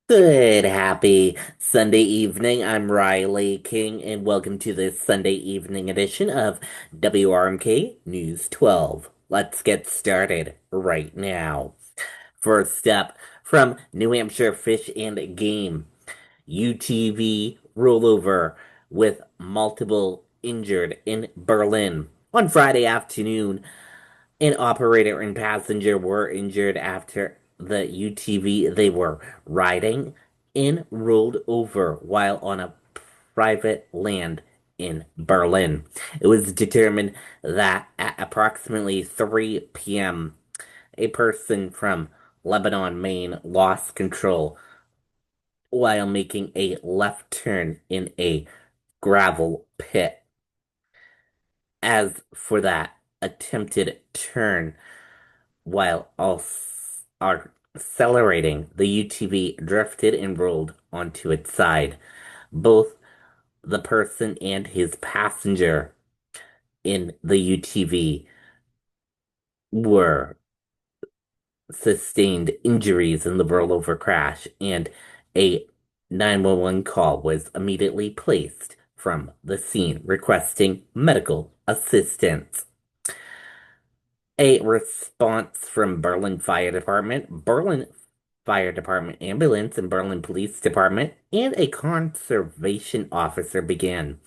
Good, happy Sunday evening. I'm Riley King, and welcome to this Sunday evening edition of WRMK News 12. Let's get started right now. First up, from New Hampshire Fish and Game, UTV rollover with multiple injured in Berlin. On Friday afternoon, an operator and passenger were injured after the UTV they were riding in rolled over while on a private land in Berlin. It was determined that at approximately 3 p.m., a person from Lebanon, Maine lost control while making a left turn in a gravel pit. As for that attempted turn, while accelerating, the UTV drifted and rolled onto its side. Both the person and his passenger in the UTV were sustained injuries in the rollover crash, and a 911 call was immediately placed from the scene requesting medical assistance. A response from Berlin Fire Department ambulance, and Berlin Police Department, and a conservation officer began.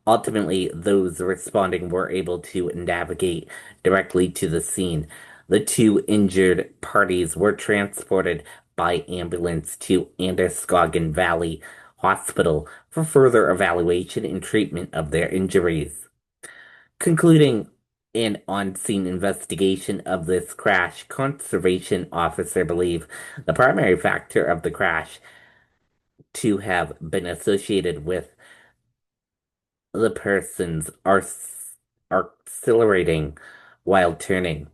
Ultimately, those responding were able to navigate directly to the scene. The two injured parties were transported by ambulance to Androscoggin Valley Hospital for further evaluation and treatment of their injuries. Concluding an on-scene investigation of this crash, conservation officer believe the primary factor of the crash to have been associated with the person's accelerating while turning.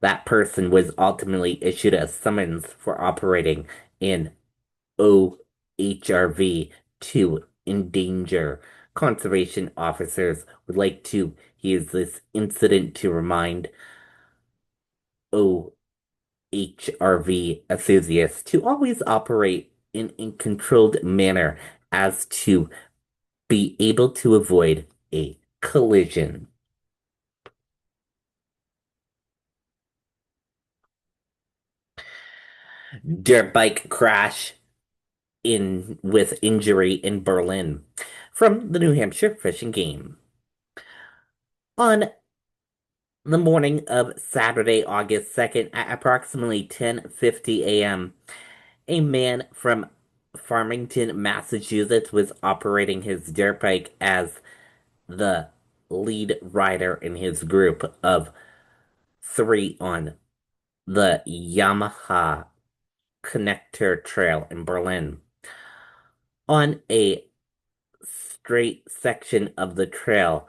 That person was ultimately issued a summons for operating in OHRV to endanger. Conservation officers would like to use this incident to remind OHRV enthusiasts to always operate in a controlled manner as to be able to avoid a collision. Dirt bike crash in with injury in Berlin. From the New Hampshire Fish and Game. On the morning of Saturday, August 2nd, at approximately 10:50 a.m., a man from Farmington, Massachusetts was operating his dirt bike as the lead rider in his group of three on the Yamaha Connector Trail in Berlin. On a straight section of the trail,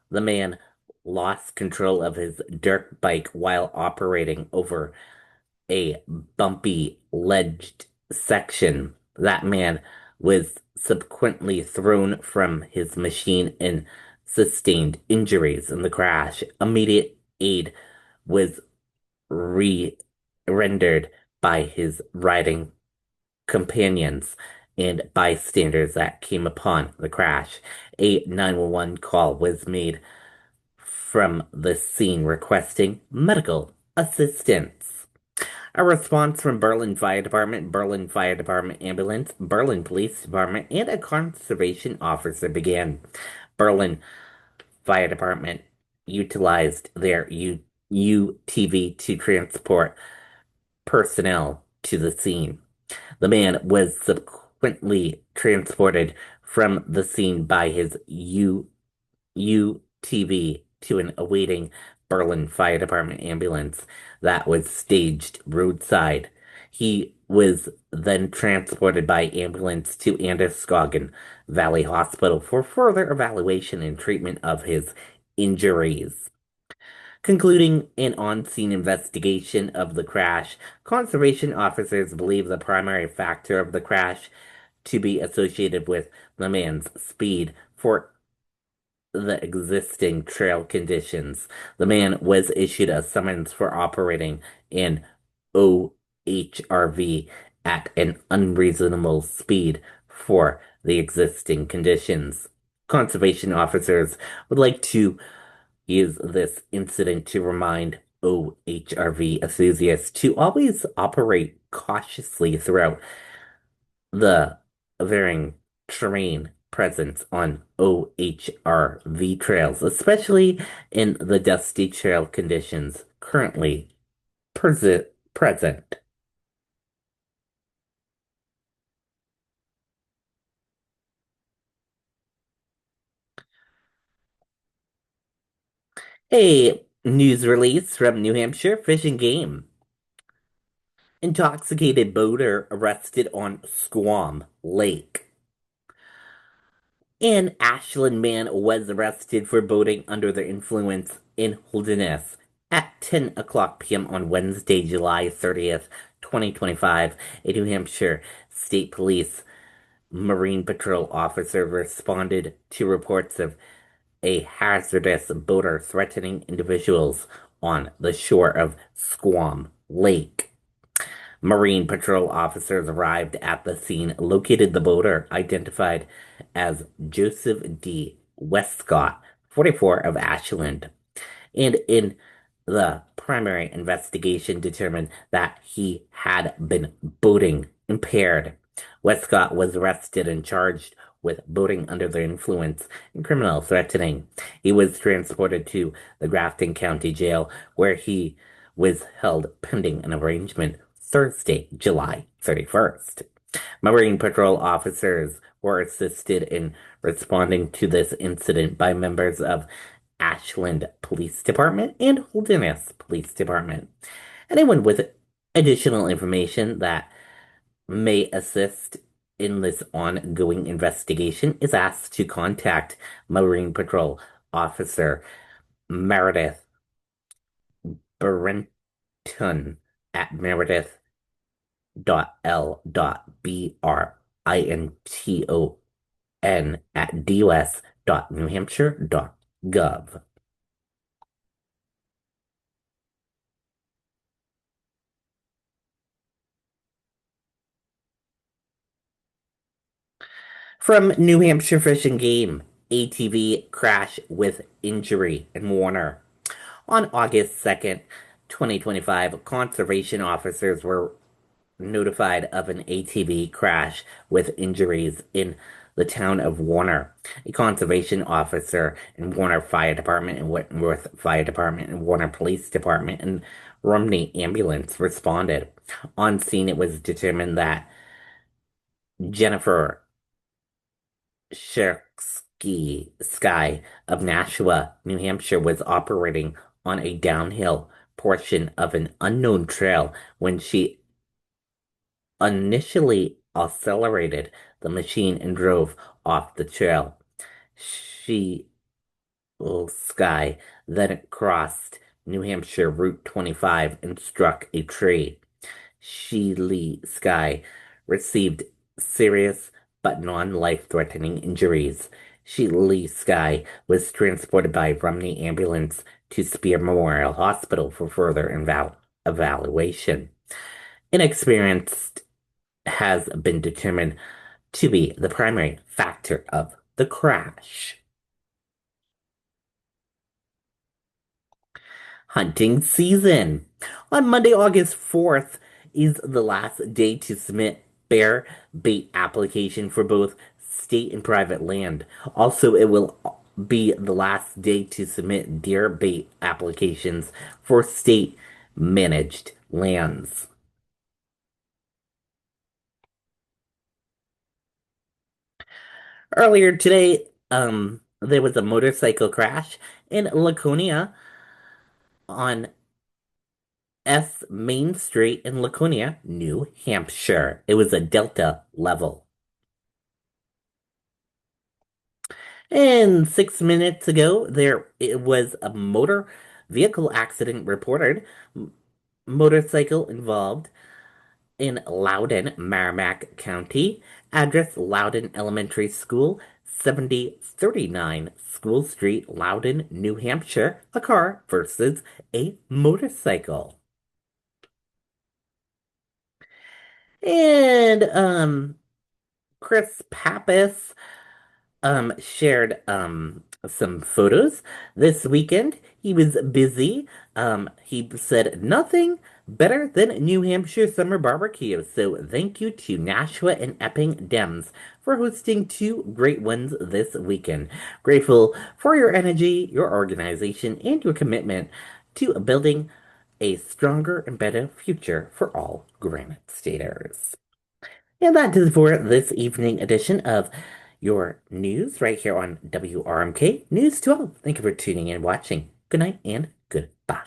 the man lost control of his dirt bike while operating over a bumpy, ledged section. That man was subsequently thrown from his machine and sustained injuries in the crash. Immediate aid was rendered by his riding companions and bystanders that came upon the crash. A 911 call was made from the scene requesting medical assistance. A response from Berlin Fire Department ambulance, Berlin Police Department, and a conservation officer began. Berlin Fire Department utilized their UTV to transport personnel to the scene. The man was subsequently transported from the scene by his UTV to an awaiting Berlin Fire Department ambulance that was staged roadside. He was then transported by ambulance to Androscoggin Valley Hospital for further evaluation and treatment of his injuries. Concluding an on-scene investigation of the crash, conservation officers believe the primary factor of the crash to be associated with the man's speed for the existing trail conditions. The man was issued a summons for operating in OHRV at an unreasonable speed for the existing conditions. Conservation officers would like to use this incident to remind OHRV enthusiasts to always operate cautiously throughout the varying terrain present on OHRV trails, especially in the dusty trail conditions currently present. A news release from New Hampshire Fish and Game. Intoxicated boater arrested on Squam Lake. An Ashland man was arrested for boating under the influence in Holderness at 10 o'clock p.m. on Wednesday, July 30th, 2025. A New Hampshire State Police Marine Patrol officer responded to reports of a hazardous boater threatening individuals on the shore of Squam Lake. Marine Patrol officers arrived at the scene, located the boater, identified as Joseph D. Westcott, 44 of Ashland, and in the primary investigation determined that he had been boating impaired. Westcott was arrested and charged with boating under the influence and criminal threatening. He was transported to the Grafton County Jail, where he was held pending an arraignment Thursday, July 31st. Marine Patrol officers were assisted in responding to this incident by members of Ashland Police Department and Holderness Police Department. Anyone with additional information that may assist in this ongoing investigation is asked to contact Marine Patrol Officer Meredith Brenton at meredith.l.brinton at dus.newhampshire.gov. From New Hampshire Fish and Game, ATV crash with injury in Warner. On August 2nd, 2025, conservation officers were notified of an ATV crash with injuries in the town of Warner. A conservation officer in Warner Fire Department and Whitworth Fire Department and Warner Police Department and Rumney Ambulance responded. On scene, it was determined that Jennifer Sherksky Sky of Nashua, New Hampshire, was operating on a downhill portion of an unknown trail when she initially accelerated the machine and drove off the trail. She Sky then crossed New Hampshire Route 25 and struck a tree. Sheely Sky received serious but non-life-threatening injuries. Sheely Sky was transported by Rumney Ambulance to Spear Memorial Hospital for further evaluation. Inexperience has been determined to be the primary factor of the crash. Hunting season. On Monday, August 4th, is the last day to submit bear bait application for both state and private land. Also, it will be the last day to submit deer bait applications for state managed lands. Earlier today, there was a motorcycle crash in Laconia on S Main Street in Laconia, New Hampshire. It was a Delta level. And 6 minutes ago, there it was a motor vehicle accident reported. Motorcycle involved in Loudoun, Merrimack County. Address Loudoun Elementary School, 7039 School Street, Loudoun, New Hampshire. A car versus a motorcycle. And Chris Pappas shared some photos this weekend. He was busy. He said nothing better than New Hampshire summer barbecue. So thank you to Nashua and Epping Dems for hosting two great ones this weekend. Grateful for your energy, your organization, and your commitment to building a stronger and better future for all Granite Staters. And that does it for this evening edition of your news right here on WRMK News 12. Thank you for tuning in and watching. Good night and goodbye.